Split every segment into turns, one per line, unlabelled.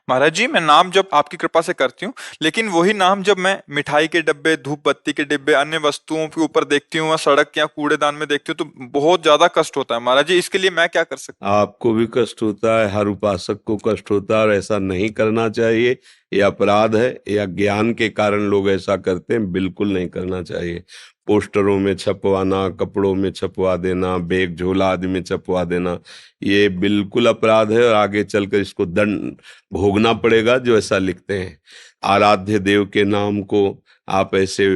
महाराज जी, मैं नाम जब आपकी कृपा से करती हूँ, लेकिन वही नाम जब मैं मिठाई के डब्बे, धूप बत्ती के डिब्बे, अन्य वस्तुओं के ऊपर देखती हूँ, या सड़क या कूड़ेदान में देखती हूँ, तो बहुत ज्यादा कष्ट होता है। महाराज जी, इसके लिए मैं क्या कर सकती
आपको भी कष्ट होता है, हर उपासक को कष्ट होता है, और ऐसा नहीं करना चाहिए। ये अपराध है, या ज्ञान के कारण लोग ऐसा करते हैं, बिल्कुल नहीं करना चाहिए। पोस्टरों में छपवाना, कपड़ों में छपवा देना, बैग झोला आदि में छपवा देना, ये बिल्कुल अपराध है, और आगे चलकर इसको दंड भोगना पड़ेगा जो ऐसा लिखते हैं। आराध्य देव के नाम को आप ऐसे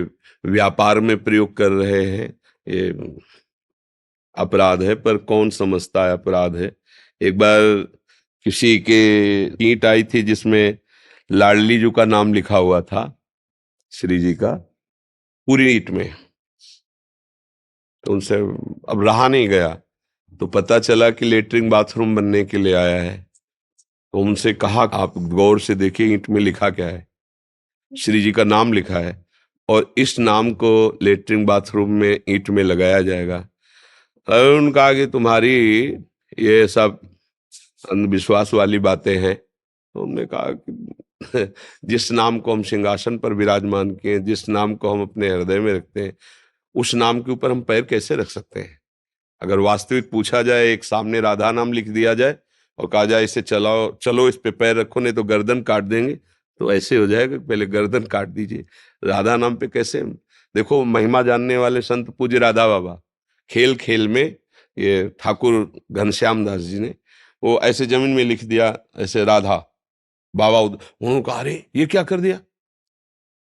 व्यापार में प्रयोग कर रहे हैं, ये अपराध है। पर कौन समझता है अपराध है। एक बार किसी के ईंट आई थी जिसमें लाडली जी का नाम लिखा हुआ था, श्री जी का, पूरी ईंट में। तो उनसे अब रहा नहीं गया, तो पता चला कि लेटरिन बाथरूम बनने के लिए आया है। तो उनसे कहा, आप गौर से देखिए ईंट में लिखा क्या है। श्री जी का नाम लिखा है, और इस नाम को लेटरिन बाथरूम में ईंट में लगाया जाएगा। और उन्होंने कहा कि तुम्हारी ये सब अंधविश्वास वाली बातें हैं। तो हमने कहा कि जिस नाम को हम सिंहासन पर विराजमान किए, जिस नाम को हम अपने हृदय में रखते हैं, उस नाम के ऊपर हम पैर कैसे रख सकते हैं। अगर वास्तविक पूछा जाए, एक सामने राधा नाम लिख दिया जाए और कहा जाए इसे चलाओ, चलो इस पे पैर रखो, नहीं तो गर्दन काट देंगे, तो ऐसे हो जाएगा, पहले गर्दन काट दीजिए। राधा नाम पे कैसे। देखो, महिमा जानने वाले संत पूज्य राधा बाबा खेल खेल में, ये ठाकुर घनश्याम दास जी ने वो ऐसे जमीन में लिख दिया, ऐसे राधा बाबा उन्होंने कहा, अरे ये क्या कर दिया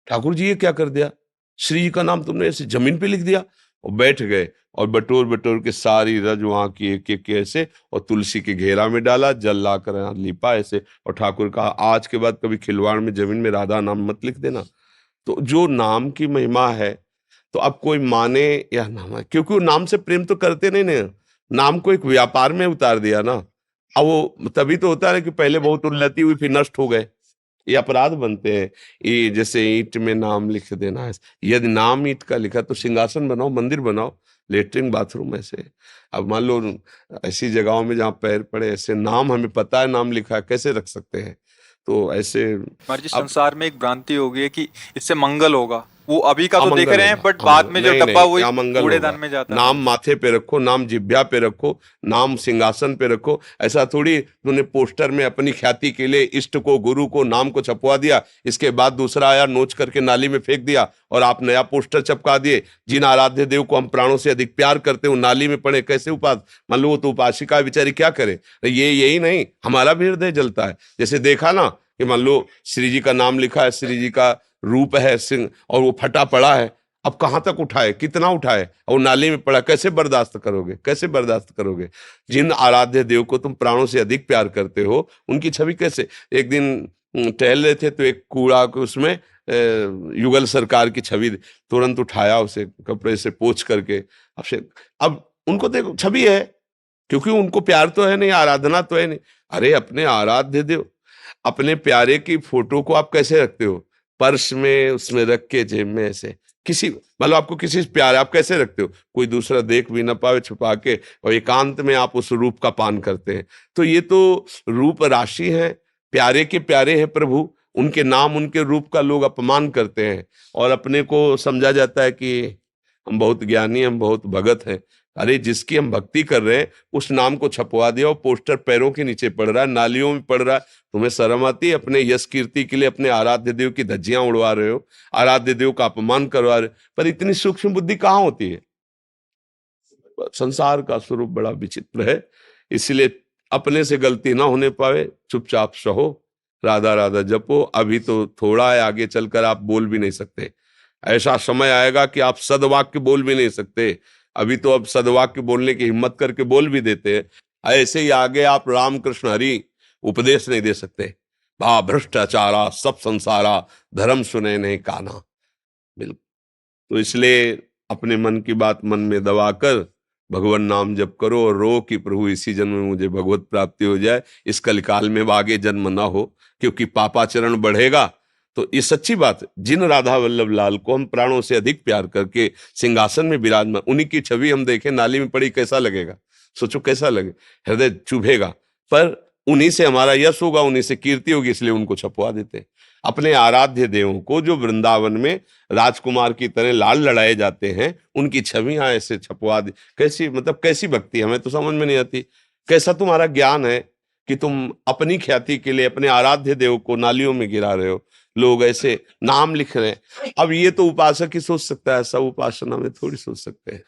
ठाकुर जी, ये क्या कर दिया, श्री जी का नाम तुमने ऐसे जमीन पे लिख दिया। और बैठ गए, और बटोर बटोर के सारी रज वहां की एक एक ऐसे, और तुलसी के घेरा में डाला, जल लाकर यहाँ लिपा ऐसे, और ठाकुर कहा, आज के बाद कभी खिलवाड़ में जमीन में राधा नाम मत लिख देना। तो जो नाम की महिमा है, तो अब कोई माने या ना माने, क्योंकि वो नाम से प्रेम तो करते नहीं ना। नाम को एक व्यापार में उतार दिया ना। अब वो तभी तो होता है कि पहले बहुत उन्नति हुई, फिर नष्ट हो गए, ये अपराध बनते हैं। ये जैसे ईंट में नाम लिख देना है, यदि नाम ईंट का लिखा तो सिंहासन बनाओ, मंदिर बनाओ, लेटरिन बाथरूम ऐसे। अब मान लो ऐसी जगहों में जहाँ पैर पड़े, ऐसे नाम हमें पता है नाम लिखा है, कैसे रख सकते हैं। तो ऐसे
महाराज जी,
अब
संसार में एक भ्रांति हो गई है कि इससे मंगल होगा। वो अभी का तो देख
अमंगल
रहे हैं,
होगा,
बट बाद
अमंगल
में जो
नहीं,
डब्बा
नहीं
वही
अमंगल
कूड़ेदान
होगा।
में जाता है।
नाम
महाराज जी,
माथे पे रखो, नाम जिभ्या पे रखो, नाम सिंहासन पे रखो। ऐसा थोड़ी तूने पोस्टर में अपनी ख्याति के लिए इष्ट को, गुरु को, नाम को छपवा दिया, इसके बाद दूसरा आया नोच करके नाली में फेंक दिया, और आप नया पोस्टर चिपका दिए। जिन आराध्य देव को हम प्राणों से अधिक प्यार करते हो नाली में पड़े, कैसे उपास। मान लो वो तो उपासिका बेचारी क्या करे। ये यही नहीं, हमारा भी हृदय जलता है। जैसे देखा ना कि मान लो श्री जी का नाम लिखा है, श्री जी का रूप है सिंह, और वो फटा पड़ा है। अब कहां तक उठाए, कितना उठाए, और नाली में पड़ा, कैसे बर्दाश्त करोगे, कैसे बर्दाश्त करोगे। जिन आराध्य देव को तुम प्राणों से अधिक प्यार करते हो, उनकी छवि कैसे। एक दिन टहल रहे थे, तो एक कूड़ा को उसमें युगल सरकार की छवि, तुरंत उठाया उसे कपड़े से पोंछ करके। अब उनको देखो, छवि है, क्योंकि उनको प्यार तो है नहीं, आराधना तो है नहीं। अरे अपने आराध्य देव, अपने प्यारे की फोटो को आप कैसे रखते हो, पर्स में, उसमें रख के जेब में ऐसे। किसी मतलब आपको किसी से प्यार है, आप कैसे रखते हो, कोई दूसरा देख भी ना पावे, छुपा के, और एकांत में आप उस रूप का पान करते हैं। तो ये तो रूप राशि है, प्यारे के प्यारे हैं प्रभु, उनके नाम उनके रूप का लोग अपमान करते हैं, और अपने को समझा जाता है कि हम बहुत ज्ञानी, हम बहुत भगत हैं। अरे जिसकी हम भक्ति कर रहे हैं, उस नाम को छपवा दिया, और पोस्टर पैरों के नीचे पड़ रहा है, नालियों में पड़ रहा है। तुम्हें शर्म आती है। अपने यश कीर्ति के लिए अपने आराध्य देव की धज्जियां उड़वा रहे हो, आराध्य देव का अपमान करवा रहे हो। पर इतनी सूक्ष्म बुद्धि कहाँ होती है। संसार का स्वरूप बड़ा विचित्र है। इसलिए अपने से गलती ना होने पावे, चुपचाप सहो, राधा राधा जपो। अभी तो थोड़ा है, आगे चलकर आप बोल भी नहीं सकते। ऐसा समय आएगा कि आप सदवाक्य बोल भी नहीं सकते। अभी तो अब सदवाक्य बोलने की हिम्मत करके बोल भी देते हैं, ऐसे ही आगे आप राम कृष्ण हरि उपदेश नहीं दे सकते। भा भ्रष्टाचारा सब संसारा, धर्म सुने नहीं काना। बिल्कुल। तो इसलिए अपने मन की बात मन में दबा कर भगवान नाम जप करो, और रो कि प्रभु इसी जन्म में मुझे भगवत प्राप्ति हो जाए, इस कलिकाल में आगे जन्म ना हो, क्योंकि पापाचरण बढ़ेगा। तो ये सच्ची बात है। जिन राधा वल्लभ लाल को हम प्राणों से अधिक प्यार करके सिंहासन में विराजमान, उन्हीं की छवि हम देखें नाली में पड़ी, कैसा लगेगा। सोचो कैसा लगे, हृदय चुभेगा। पर उन्हीं से हमारा यश होगा, उन्हीं से कीर्ति होगी, इसलिए उनको छपवा देते हैं। अपने आराध्य देवों को जो वृंदावन में राजकुमार की तरह लाल लड़ाए जाते हैं, उनकी छवियां ऐसे छपवा दी। कैसी मतलब कैसी भक्ति, हमें तो समझ में नहीं आती। कैसा तुम्हारा ज्ञान है कि तुम अपनी ख्याति के लिए अपने आराध्य देव को नालियों में गिरा रहे हो, लोग ऐसे नाम लिख रहे हैं। अब ये तो उपासक ही सोच सकता है, सब उपासना में थोड़ी सोच सकते हैं।